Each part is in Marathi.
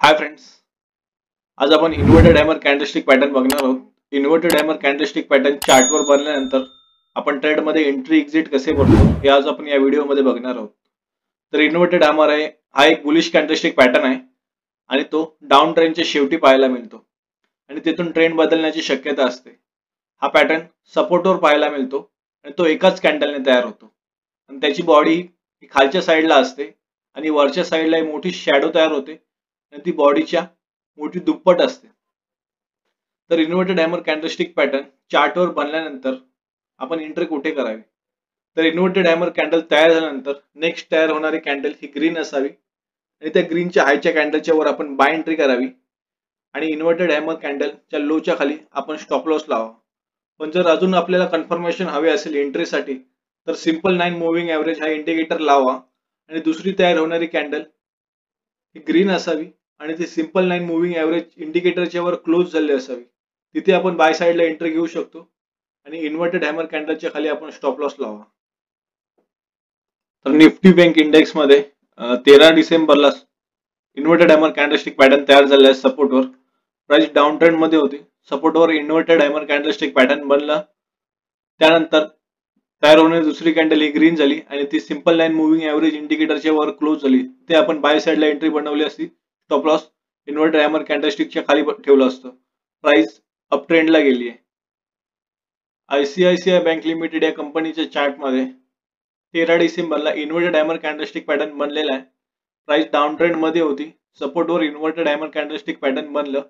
हाय फ्रेंड्स, आज आपण इन्व्हर्टेड हॅमर कॅन्डलस्टिक पॅटर्न बघणार आहोत. इन्व्हर्टेड हॅमर कॅन्डलस्टिक पॅटर्न चार्टवर बनल्यानंतर आपण ट्रेडमध्ये एंट्री एक्झिट कसे करतो हे आज आपण या व्हिडिओमध्ये बघणार आहोत. तर इन्व्हर्टेड हॅमर आहे हा एक बुलिश कॅन्डलस्टिक पॅटर्न आहे आणि तो डाऊन ट्रेंडच्या शेवटी पाहायला मिळतो आणि तिथून ट्रेंड बदलण्याची शक्यता असते. हा पॅटर्न सपोर्टवर पाहायला मिळतो आणि तो एकाच कॅन्डलने तयार होतो आणि त्याची बॉडी ही खालच्या साईडला असते आणि वरच्या साईडला एक मोठी शॅडो तयार होते आणि ती बॉडीच्या मोठी दुप्पट असते. तर इन्व्हर्टेड हॅमर कॅन्डलस्टिक पॅटर्न चार्टवर बनल्यानंतर आपण एंट्री कुठे करावी? तर इन्व्हर्टेड हॅमर कॅन्डल तयार झाल्यानंतर नेक्स्ट तयार होणारी कॅन्डल ही ग्रीन असावी आणि त्या ग्रीनच्या हायच्या कॅन्डलच्या वर आपण बाय एंट्री करावी आणि इन्व्हर्टेड हॅमर कॅन्डलच्या लोच्या खाली आपण स्टॉप लॉस लावा. पण जर अजून आपल्याला कन्फर्मेशन हवे असेल एंट्रीसाठी तर सिंपल 9 मुव्हिंग ॲव्हरेज हा इंडिकेटर लावा आणि दुसरी तयार होणारी कॅन्डल ही ग्रीन असावी आणि ती सिंपल 9 मुव्हिंग ॲव्हरेज इंडिकेटरच्या वर क्लोज झाली असावी. तिथे आपण बाय साइडला एंट्री घेऊ शकतो आणि इन्व्हर्टेड हॅमर कॅन्डलच्या खाली आपण स्टॉप लॉस लावा. तर निफ्टी बँक इंडेक्स मध्ये 13 डिसेंबरला इन्व्हर्टेड हॅमर कॅन्डलस्टिक पॅटर्न तयार झाले आहे. सपोर्टवर प्राइस डाऊन ट्रेंड मध्ये होती. सपोर्टवर इन्व्हर्टेड हॅमर कॅन्डलस्टिक पॅटर्न बनला. त्यानंतर तयार होणारी दुसरी कॅन्डल ही ग्रीन झाली आणि ती सिंपल 9 मुव्हिंग ॲव्हरेज इंडिकेटरच्या वर क्लोज झाली. ते आपण बाय साइडला एंट्री बनवली असती. स्टॉप लॉस इन्व्हर्टेड हॅमर कॅन्डलस्टिकच्या खाली ठेवलं असतं. प्राइस अप ट्रेंडला गेली आहे. आयसीआयसीआय बँक लिमिटेड या कंपनीच्या चार्टमध्ये 13 डिसेंबरला इन्व्हर्टेड हॅमर कॅन्डलस्टिक पॅटर्न बनलेला आहे. प्राइस डाऊन ट्रेंड मध्ये होती. सपोर्टवर इन्व्हर्टेड हॅमर कॅन्डलस्टिक पॅटर्न बनलं.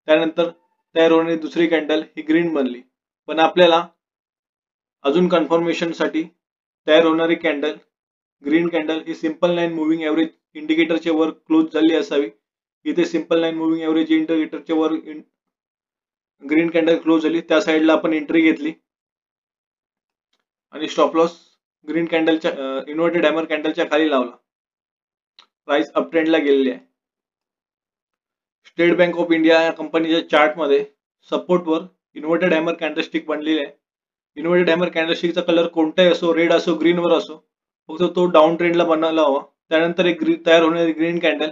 त्यानंतर तयार होणारी दुसरी कॅन्डल ही ग्रीन बनली. पण आपल्याला अजून कन्फर्मेशन साठी तयार होणारी कॅन्डल ग्रीन कॅन्डल ही सिंपल 9 मुव्हिंग ॲव्हरेज इंडिकेटरच्या वर क्लोज झाली असावी. इथे सिंपल 9 मुव्हिंग ॲव्हरेज इंडिकेटरच्या वर ग्रीन कॅन्डल क्लोज झाली. त्या साइडला आपण एंट्री घेतली आणि स्टॉप लॉस ग्रीन कॅन्डलच्या इन्व्हर्टेड हॅमर कॅन्डलच्या खाली लावला. प्राइस अप ट्रेंडला गेलेली आहे. स्टेट बँक ऑफ इंडिया या कंपनीच्या चार्टमध्ये सपोर्टवर इन्व्हर्टेड हॅमर कॅन्डलस्टिक बनलेली आहे. इन्व्हर्टेड हॅमर कॅन्डलस्टिकचा कलर कोणताही असो, रेड असो, ग्रीन वर असो, फक्त तो डाऊन ट्रेंडला बनवला हवा. त्यानंतर एक तयार होणारी ग्रीन कॅन्डल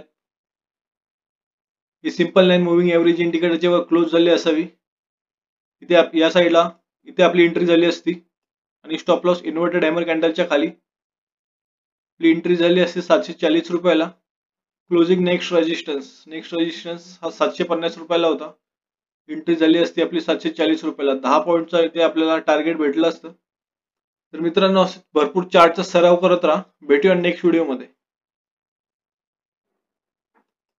ही सिंपल 9 मुव्हिंग ॲव्हरेज इंडिकेटरच्या वर क्लोज झाली असावी. इथे या साईडला इथे आपली एंट्री झाली असती आणि स्टॉप लॉस इन्व्हर्टेड हॅमर कॅन्डलच्या खाली आपली एंट्री झाली असती 740 रुपयाला. क्लोजिंग नेक्स्ट रेजिस्टन्स हा 750 रुपयाला होता. एंट्री झाली असती आपली 740 रुपयाला. 10 पॉईंटचा इथे आपल्याला टार्गेट भेटलं असतं. तर मित्रांनो, भरपूर चार्टचा सराव करत राहा. भेटूया नेक्स्ट व्हिडिओमध्ये.